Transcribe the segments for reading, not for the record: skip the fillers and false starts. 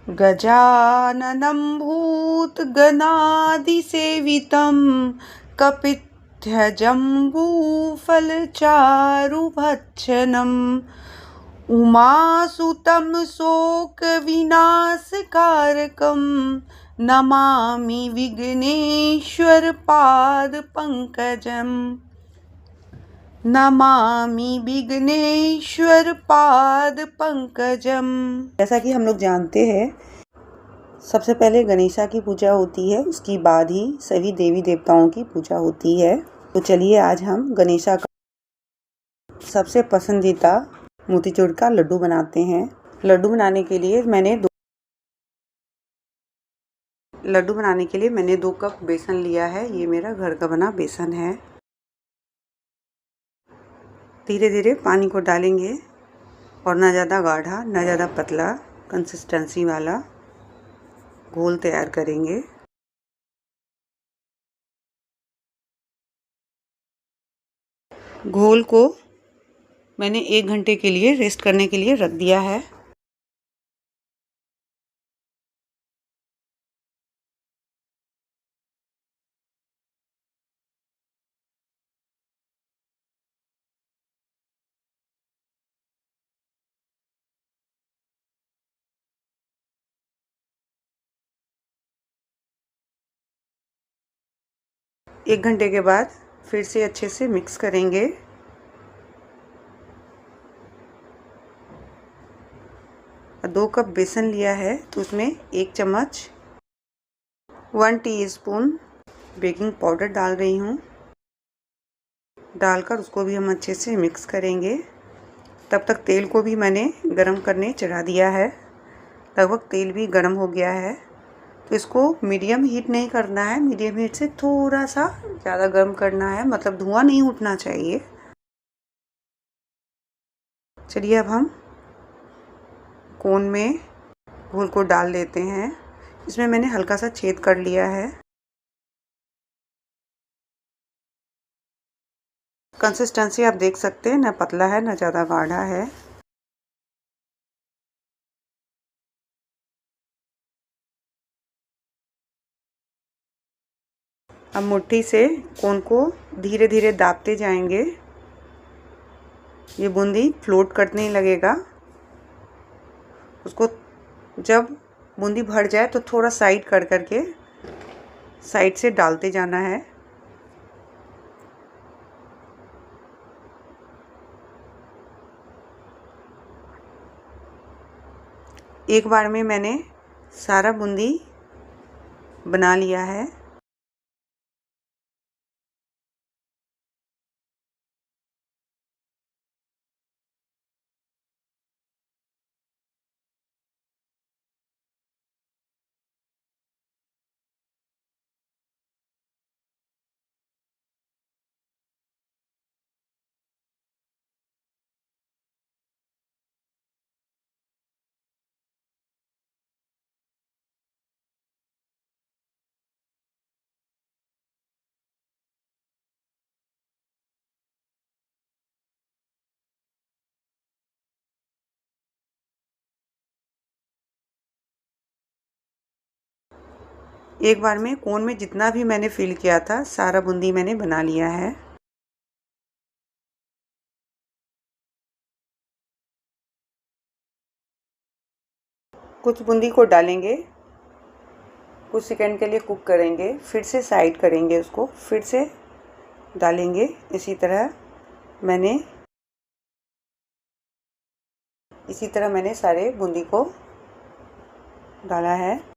गजाननं भूतगणादिसेवितं कपित्थजम्बूफलचारुभक्षणम् उमासुतं शोकविनाशकारकं नमामि विघ्नेश्वरपादपङ्कजम् जैसा कि हम लोग जानते हैं, सबसे पहले गणेशा की पूजा होती है, उसके बाद ही सभी देवी देवताओं की पूजा होती है। तो चलिए आज हम गणेशा का सबसे पसंदीदा मोतीचूर का लड्डू बनाते हैं। लड्डू बनाने के लिए मैंने 2 कप बेसन लिया है। ये मेरा घर का बना बेसन है। धीरे धीरे पानी को डालेंगे और ना ज़्यादा गाढ़ा ना ज़्यादा पतला कंसिस्टेंसी वाला घोल तैयार करेंगे। घोल को मैंने 1 घंटे के लिए रेस्ट करने के लिए रख दिया है। एक घंटे के बाद फिर से अच्छे से मिक्स करेंगे। और 2 कप बेसन लिया है तो उसमें 1 चम्मच 1 टीस्पून बेकिंग पाउडर डाल रही हूँ। डालकर उसको भी हम अच्छे से मिक्स करेंगे। तब तक तेल को भी मैंने गरम करने चढ़ा दिया है। लगभग तेल भी गरम हो गया है। तो इसको मीडियम हीट नहीं करना है, मीडियम हीट से थोड़ा सा ज़्यादा गर्म करना है, मतलब धुआं नहीं उठना चाहिए। चलिए अब हम कोन में घोल को डाल देते हैं। इसमें मैंने हल्का सा छेद कर लिया है। कंसिस्टेंसी आप देख सकते हैं, ना पतला है ना ज़्यादा गाढ़ा है। अब मुट्ठी से कोन को धीरे धीरे दाबते जाएंगे। ये बूंदी फ्लोट करने लगेगा। उसको जब बूंदी भर जाए तो थोड़ा साइड कर करके साइड से डालते जाना है। एक बार में मैंने सारा बूंदी बना लिया है। एक बार में कोन में जितना भी मैंने फिल किया था सारा बूंदी मैंने बना लिया है। कुछ बूंदी को डालेंगे, कुछ सेकंड के लिए कुक करेंगे, फिर से साइड करेंगे, उसको फिर से डालेंगे। इसी तरह मैंने सारे बूंदी को डाला है।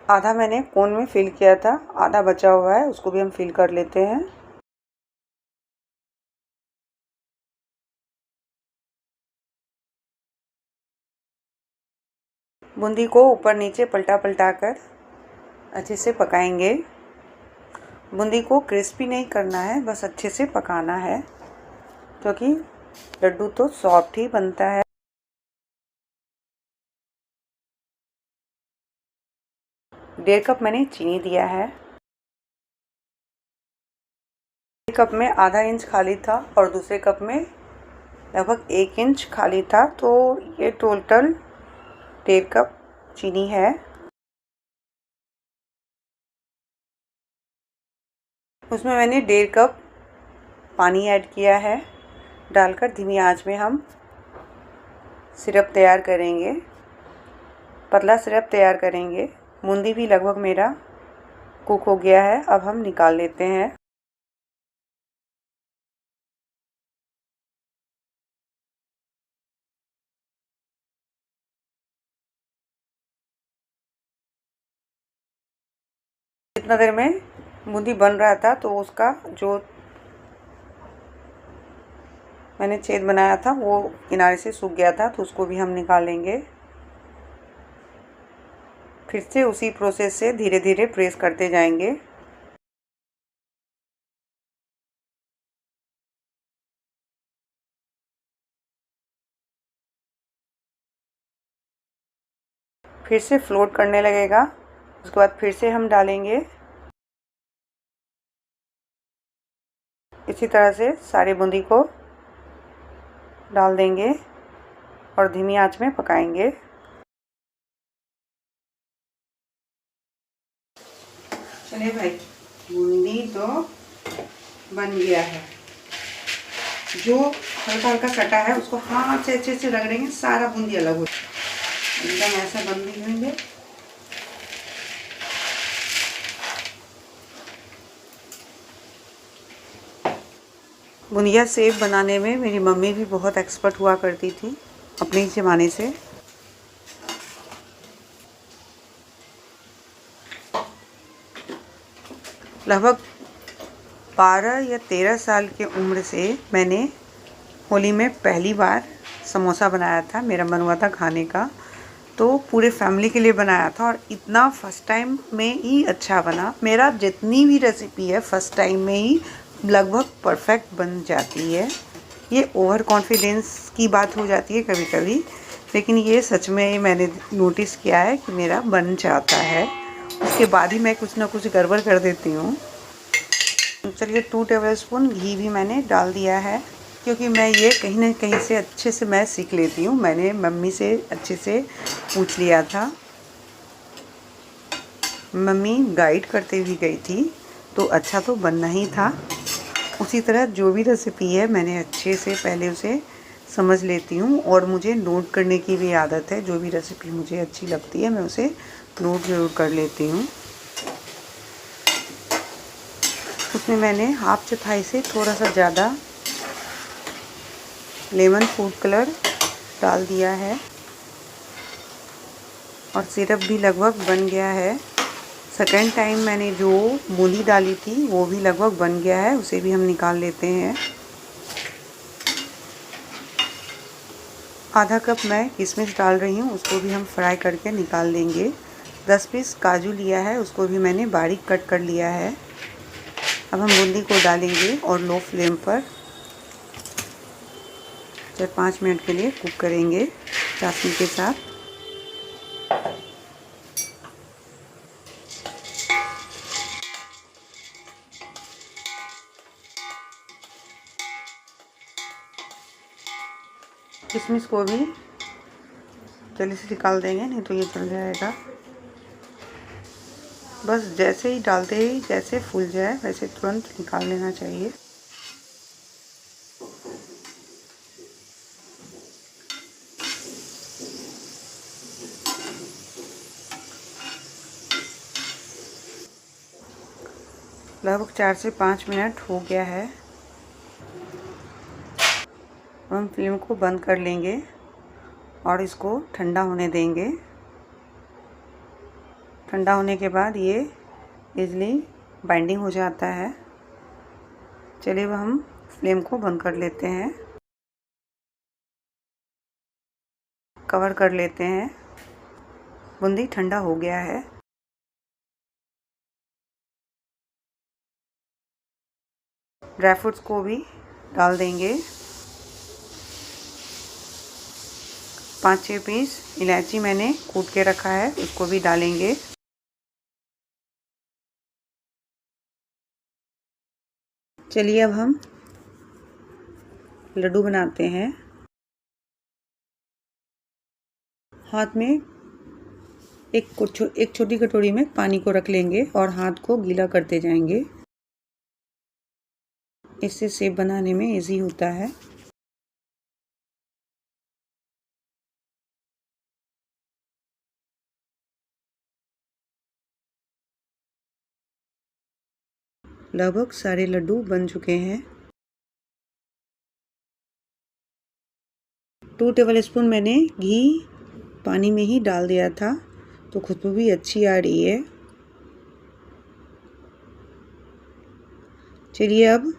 आधा मैंने कोन में फिल किया था, आधा बचा हुआ है, उसको भी हम फिल कर लेते हैं। बूंदी को ऊपर नीचे पलटा पलटा कर अच्छे से पकाएंगे। बूंदी को क्रिस्पी नहीं करना है, बस अच्छे से पकाना है, क्योंकि लड्डू तो सॉफ्ट ही बनता है। डेढ़ कप मैंने चीनी दिया है। एक कप में आधा इंच खाली था और दूसरे कप में लगभग 1 इंच खाली था, तो ये टोटल 1.5 कप चीनी है। उसमें मैंने 1.5 कप पानी ऐड किया है। डालकर धीमी आंच में हम सिरप तैयार करेंगे, पतला सिरप तैयार करेंगे। बूंदी भी लगभग मेरा कुक हो गया है, अब हम निकाल लेते हैं। इतना देर में बूंदी बन रहा था, तो उसका जो मैंने छेद बनाया था वो किनारे से सूख गया था, तो उसको भी हम निकालेंगे। फिर से उसी प्रोसेस से धीरे धीरे प्रेस करते जाएंगे। फिर से फ्लोट करने लगेगा। उसके बाद फिर से हम डालेंगे। इसी तरह से सारे बूंदी को डाल देंगे और धीमी आंच में पकाएंगे। चलिए भाई, बूंदी तो बन गया है। जो हल्का हल्का कटा है उसको हाथ से अच्छे से रगड़ेंगे, सारा बूंदी अलग हो एकदम ऐसा बन देंगे। बुंदिया सेव बनाने में मेरी मम्मी भी बहुत एक्सपर्ट हुआ करती थी अपने ही ज़माने से। लगभग 12 या 13 साल की उम्र से मैंने होली में पहली बार समोसा बनाया था। मेरा मन हुआ था खाने का, तो पूरे फैमिली के लिए बनाया था और इतना फर्स्ट टाइम में ही अच्छा बना। मेरा जितनी भी रेसिपी है फर्स्ट टाइम में ही लगभग परफेक्ट बन जाती है। ये ओवर कॉन्फिडेंस की बात हो जाती है कभी कभी, लेकिन ये सच में मैंने नोटिस किया है कि मेरा बन जाता है। उसके बाद ही मैं कुछ ना कुछ गड़बड़ कर देती हूँ। चलिए 2 टेबलस्पून घी भी मैंने डाल दिया है, क्योंकि मैं ये कहीं ना कहीं से अच्छे से मैं सीख लेती हूँ। मैंने मम्मी से अच्छे से पूछ लिया था, मम्मी गाइड करते हुए गई थी, तो अच्छा तो बनना ही था। उसी तरह जो भी रेसिपी है मैंने अच्छे से पहले उसे समझ लेती हूँ और मुझे नोट करने की भी आदत है। जो भी रेसिपी मुझे अच्छी लगती है मैं उसे नोट ज़रूर कर लेती हूँ। उसमें मैंने हाफ चौथाई से थोड़ा सा ज़्यादा लेमन फूड कलर डाल दिया है और सिरप भी लगभग बन गया है। सेकेंड टाइम मैंने जो बूंदी डाली थी वो भी लगभग बन गया है, उसे भी हम निकाल लेते हैं। आधा कप मैं किशमिश डाल रही हूँ, उसको भी हम फ्राई करके निकाल लेंगे। 10 पीस काजू लिया है, उसको भी मैंने बारीक कट कर लिया है। अब हम बूंदी को डालेंगे और लो फ्लेम पर 4-5 मिनट के लिए कुक करेंगे चाशनी के साथ। किशमिश को भी जल्दी से निकाल देंगे, नहीं तो ये जल जाएगा। बस जैसे ही डालते ही जैसे फूल जाए वैसे तुरंत निकाल लेना चाहिए। लगभग 4 से 5 मिनट हो गया है। हम फ्लेम को बंद कर लेंगे और इसको ठंडा होने देंगे। ठंडा होने के बाद ये इजली बाइंडिंग हो जाता है। चलिए अब हम फ्लेम को बंद कर लेते हैं, कवर कर लेते हैं। बूंदी ठंडा हो गया है। ड्राई फ्रूट्स को भी डाल देंगे। 5-6 पीस इलायची मैंने कूट के रखा है, उसको भी डालेंगे। चलिए अब हम लड्डू बनाते हैं। हाथ में एक छोटी कटोरी में पानी को रख लेंगे और हाथ को गीला करते जाएंगे। इससे शेप बनाने में इजी होता है। लगभग सारे लड्डू बन चुके हैं। 2 टेबलस्पून मैंने घी पानी में ही डाल दिया था, तो खुशबू भी अच्छी आ रही है। चलिए अब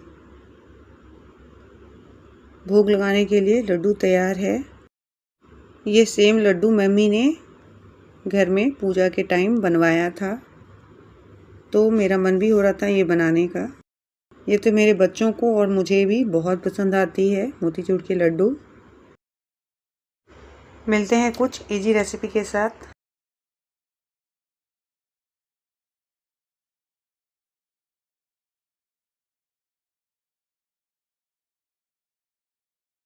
भोग लगाने के लिए लड्डू तैयार है। ये सेम लड्डू मम्मी ने घर में पूजा के टाइम बनवाया था, तो मेरा मन भी हो रहा था ये बनाने का। ये तो मेरे बच्चों को और मुझे भी बहुत पसंद आती है मोतीचूर के लड्डू। मिलते हैं कुछ इजी रेसिपी के साथ।